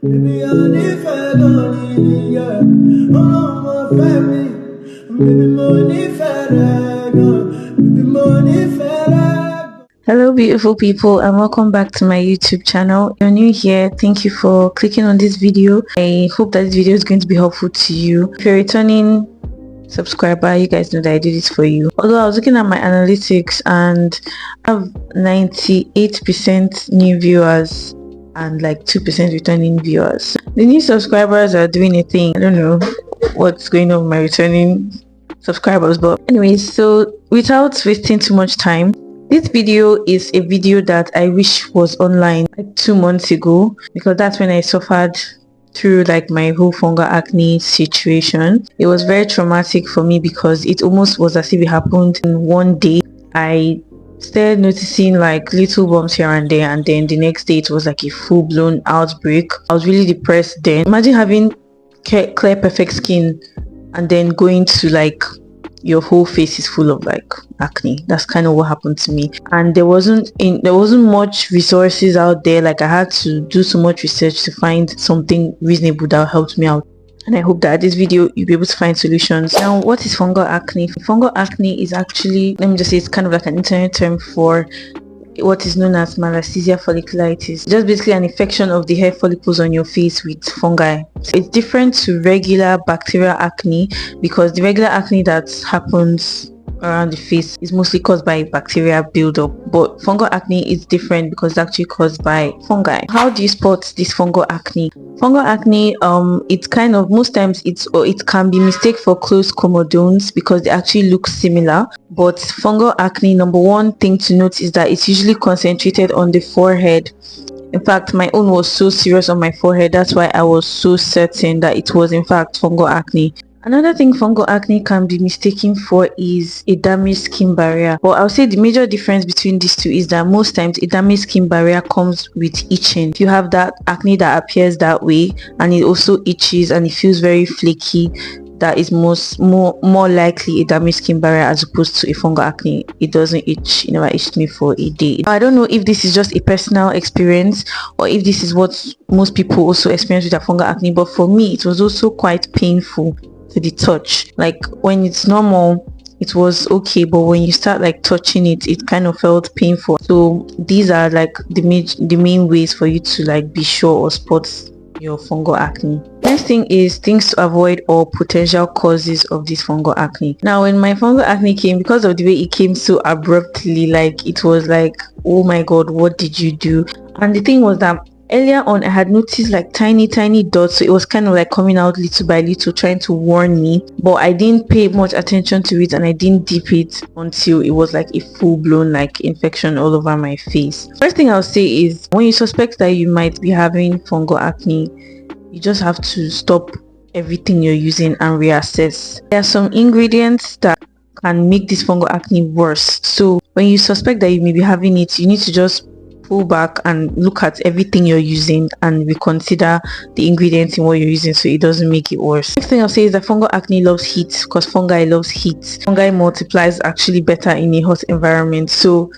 Baby, I need family, yeah. Oh, my family. Baby, money, baby, money, hello beautiful people, and welcome back to my YouTube channel. If you're new here, thank you for clicking on this video. I hope that this video is going to be helpful to you. If you're returning subscriber, you guys know that I do this for you. Although I was looking at my analytics and I have 98% new viewers and like 2% returning viewers. The new subscribers are doing a thing. I don't know what's going on with my returning subscribers, but anyways, so without wasting too much time, this video is a video that I wish was online like 2 months ago, because that's when I suffered through like my whole fungal acne situation. It was very traumatic for me because it almost was as if it happened in one day. I started noticing like little bumps here and there, and then the next day it was like a full-blown outbreak. I was really depressed then. Imagine having clear perfect skin and then going to like your whole face is full of like acne. That's kind of what happened to me, and there wasn't much resources out there. Like I had to do so much research to find something reasonable that helped me out, and I hope that this video you'll be able to find solutions. Now, what is fungal acne? Fungal acne is actually, let me just say, it's kind of like an internet term for what is known as malassezia folliculitis. Just basically an infection of the hair follicles on your face with fungi. It's different to regular bacterial acne, because the regular acne that happens around the face is mostly caused by bacteria buildup, but fungal acne is different because it's actually caused by fungi. How do you spot this fungal acne? Fungal acne, it's kind of, most times it can be mistaken for close comedones because they actually look similar. But fungal acne, number one thing to note is that it's usually concentrated on the forehead. In fact, my own was so serious on my forehead. That's why I was so certain that it was in fact fungal acne. Another thing fungal acne can be mistaken for is a damaged skin barrier. But I'll say the major difference between these two is that most times a damaged skin barrier comes with itching. If you have that acne that appears that way and it also itches and it feels very flaky, that is more likely a damaged skin barrier as opposed to a fungal acne. It doesn't itch. It never itched me for a day. I don't know if this is just a personal experience or if this is what most people also experience with a fungal acne, but for me it was also quite painful to the touch. Like when it's normal it was okay, but when you start like touching it, it kind of felt painful. So these are like the main ways for you to like be sure or spot your fungal acne. Next thing is things to avoid or potential causes of this fungal acne. Now when my fungal acne came, because of the way it came so abruptly, like it was like, oh my god, what did you do? And the thing was that earlier on I had noticed like tiny dots, so it was kind of like coming out little by little, trying to warn me, but I didn't pay much attention to it and I didn't dip it until it was like a full-blown like infection all over my face. First thing I'll say is, when you suspect that you might be having fungal acne, you just have to stop everything you're using and reassess. There are some ingredients that can make this fungal acne worse, so when you suspect that you may be having it, you need to just pull back and look at everything you're using and reconsider the ingredients in what you're using so it doesn't make it worse. Next thing I'll say is that fungal acne loves heat, because fungi loves heat. Fungi multiplies actually better in a hot environment, so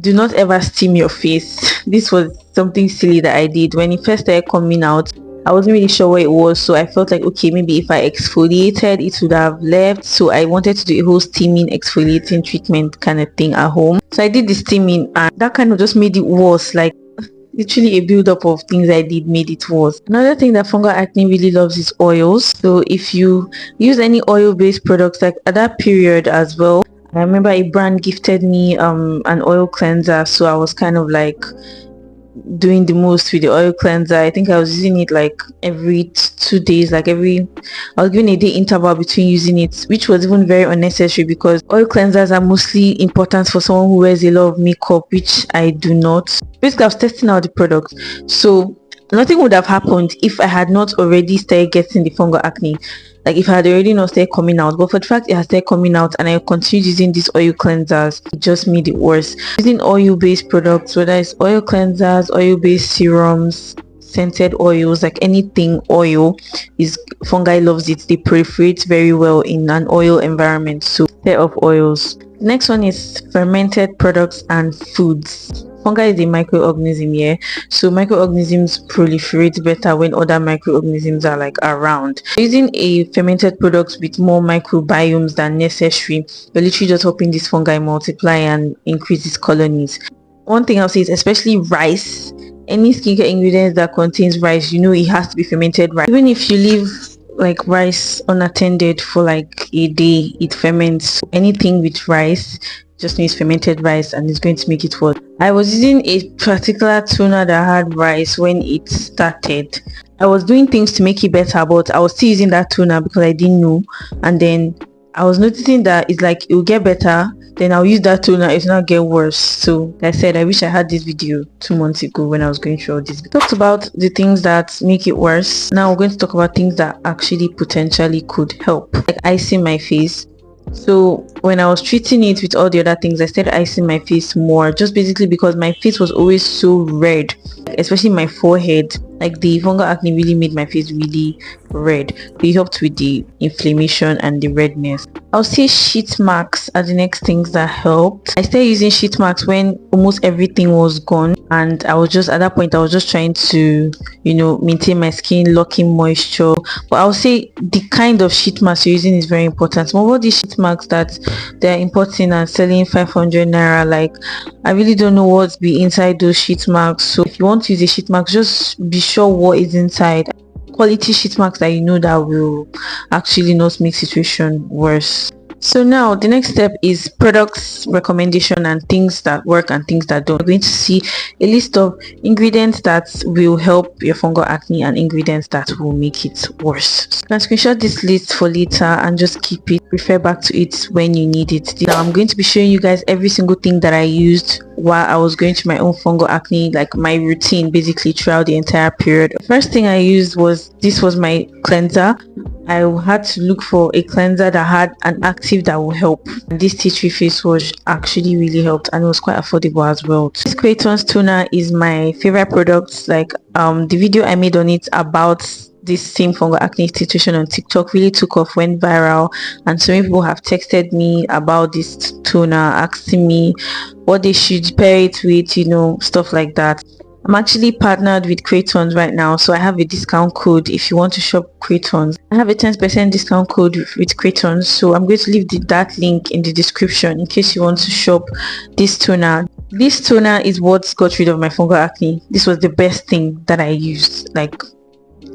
do not ever steam your face. This was something silly that I did when it first started coming out. I wasn't really sure what it was, so I felt like, okay, maybe if I exfoliated it would have left. So I wanted to do a whole steaming exfoliating treatment kind of thing at home. So I did the steaming and that kind of just made it worse. Like literally a build-up of things I did made it worse. Another thing that fungal acne really loves is oils. So if you use any oil-based products, like at that period as well, I remember a brand gifted me an oil cleanser, so I was kind of like doing the most with the oil cleanser. I think I was using it like every 2 days, like I was given a day interval between using it, which was even very unnecessary because oil cleansers are mostly important for someone who wears a lot of makeup, which I do not. Basically, I was testing out the product, so nothing would have happened if I had not already started getting the fungal acne. Like if I had already not started coming out, but for the fact it has started coming out and I continued using these oil cleansers, it just made it worse. Using oil-based products, whether it's oil cleansers, oil-based serums, scented oils, like anything oil, is fungi loves it. They proliferate very well in an oil environment, so pair of oils. The next one is fermented products and foods. fungi is a microorganism, yeah. So microorganisms proliferate better when other microorganisms are like around. Using a fermented product with more microbiomes than necessary, you're literally just hoping this fungi multiply and increase its colonies. One thing I'll say is especially rice. Any skincare ingredients that contains rice, you know it has to be fermented rice. Even if you leave like rice unattended for like a day, it ferments. So anything with rice just needs fermented rice and it's going to make it work. I was using a particular toner that had rice when it started. I was doing things to make it better, but I was still using that toner because I didn't know. And then I was noticing that it's like it will get better, then I'll use that toner, it's not get worse. So like I said, I wish I had this video 2 months ago when I was going through all this. We talked about the things that make it worse. Now we're going to talk about things that actually potentially could help, like icing my face. So when I was treating it with all the other things, I started icing my face more, just basically because my face was always so red, especially my forehead. Like the fungal acne really made my face really red. It helped with the inflammation and the redness. I'll say sheet marks are the next things that helped. I started using sheet marks when almost everything was gone, and I was just at that point I was just trying to, you know, maintain my skin, lock in moisture. But I'll say the kind of sheet mask you're using is very important. Some of these sheet masks that they're importing and selling 500 naira, like I really don't know what's be inside those sheet masks. So if you want to use a sheet mask, just be sure what is inside. Quality sheet masks that you know that will actually not make situation worse. So now the next step is products recommendation and things that work and things that don't. We're going to see a list of ingredients that will help your fungal acne and ingredients that will make it worse. So you can screenshot this list for later and just keep it, refer back to it when you need it. Now I'm going to be showing you guys every single thing that I used while I was going through my own fungal acne, like my routine basically throughout the entire period. The first thing I used was my cleanser. I had to look for a cleanser that had an active that will help. And this tea tree face wash actually really helped, and it was quite affordable as well. This Kraton's toner is my favorite product. Like the video I made on it about this same fungal acne situation on TikTok really took off, went viral, and so many people have texted me about this toner, asking me what they should pair it with, you know, stuff like that. I'm actually partnered with Craytons right now, so I have a discount code if you want to shop Craytons. I have a 10% discount code with Craytons, so I'm going to leave that link in the description in case you want to shop this toner. This toner is what got rid of my fungal acne. This was the best thing that I used. Like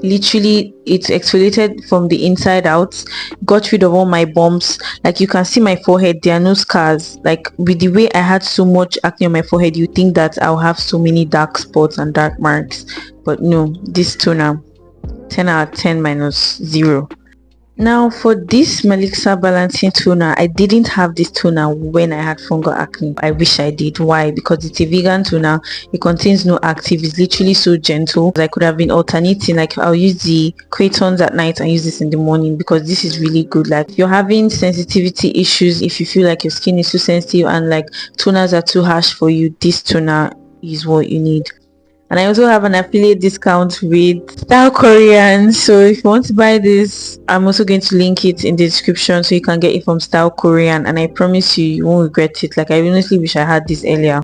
literally it exfoliated from the inside out, got rid of all my bumps. Like you can see my forehead, there are no scars. Like with the way I had so much acne on my forehead, you think that I'll have so many dark spots and dark marks, but no, this toner 10 out of 10 minus 0. Now for this Melixa balancing toner, I didn't have this toner when I had fungal acne. I wish I did. Why? Because it's a vegan toner. It contains no active. It's literally so gentle. I could have been alternating, like I'll use the Craytons at night and use this in the morning, because this is really good. Like if you're having sensitivity issues, if you feel like your skin is too sensitive and like toners are too harsh for you, this toner is what you need. And I also have an affiliate discount with Style Korean, so if you want to buy this, I'm also going to link it in the description so you can get it from Style Korean, and I promise you won't regret it. Like I honestly wish I had this earlier.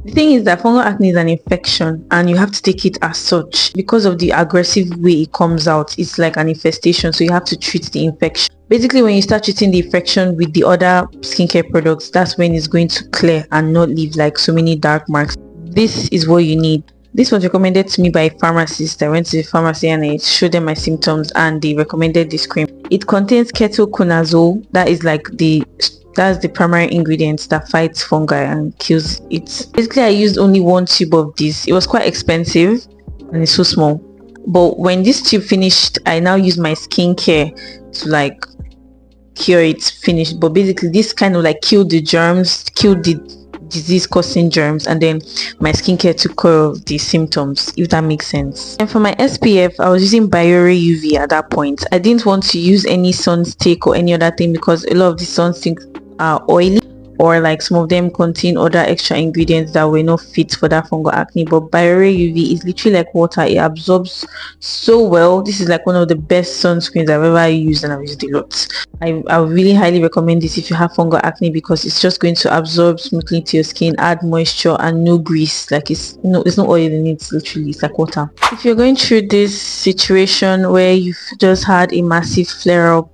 The thing is that fungal acne is an infection and you have to take it as such. Because of the aggressive way it comes out, it's like an infestation, so you have to treat the infection. Basically when you start treating the infection with the other skincare products, that's when it's going to clear and not leave like so many dark marks. This is what you need. This was recommended to me by a pharmacist. I went to the pharmacy and I showed them my symptoms and they recommended this cream. It contains ketoconazole. That's the primary ingredient that fights fungi and kills it. Basically I used only one tube of this. It was quite expensive and it's so small. But when this tube finished, I now use my skincare to like cure it, finish. But basically this kind of like killed the germs, killed the disease causing germs, and then my skincare took care of the symptoms, if that makes sense. And for my SPF, I was using Biore UV at that point. I didn't want to use any sunstick or any other thing because a lot of the sunsticks are oily. or like some of them contain other extra ingredients that were not fit for that fungal acne. But Biore UV is literally like water. It absorbs so well. This is like one of the best sunscreens I've ever used, and I've used a lot. I would really highly recommend this if you have fungal acne, because it's just going to absorb smoothly to your skin, add moisture and no grease. Like it's no oil in it. It's literally, it's like water. If you're going through this situation where you've just had a massive flare up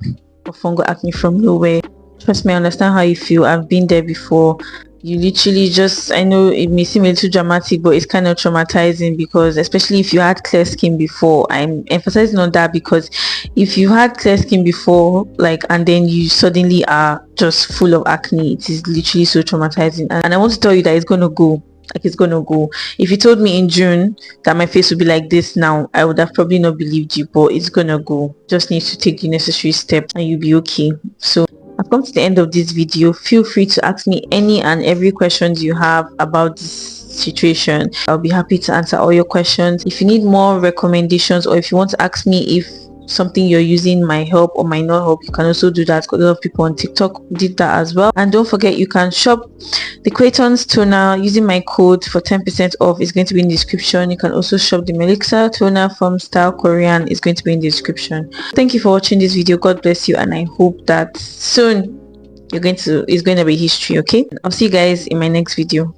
of fungal acne from nowhere, trust me, I understand how you feel. I've been there before. You literally just, I know it may seem a little dramatic, but it's kind of traumatizing, because especially if you had clear skin before, I'm emphasizing on that, because if you had clear skin before, like, and then you suddenly are just full of acne, it is literally so traumatizing. And I want to tell you that it's gonna go. Like, it's gonna go. If you told me in June that my face would be like this now, I would have probably not believed you, but it's gonna go. Just need to take the necessary steps and you'll be okay. So I've come to the end of this video. Feel free to ask me any and every questions you have about this situation. I'll be happy to answer all your questions. If you need more recommendations, or if you want to ask me if something you're using might help or might not help, you can also do that. A lot of people on TikTok did that as well. And don't forget, you can shop the Quaitons toner using my code for 10% off. Is going to be in the description. You can also shop the Melissa toner from Style Korean. Is going to be in the description. Thank you for watching this video. God bless you, and I hope that soon it's going to be history. Okay, I'll see you guys in my next video.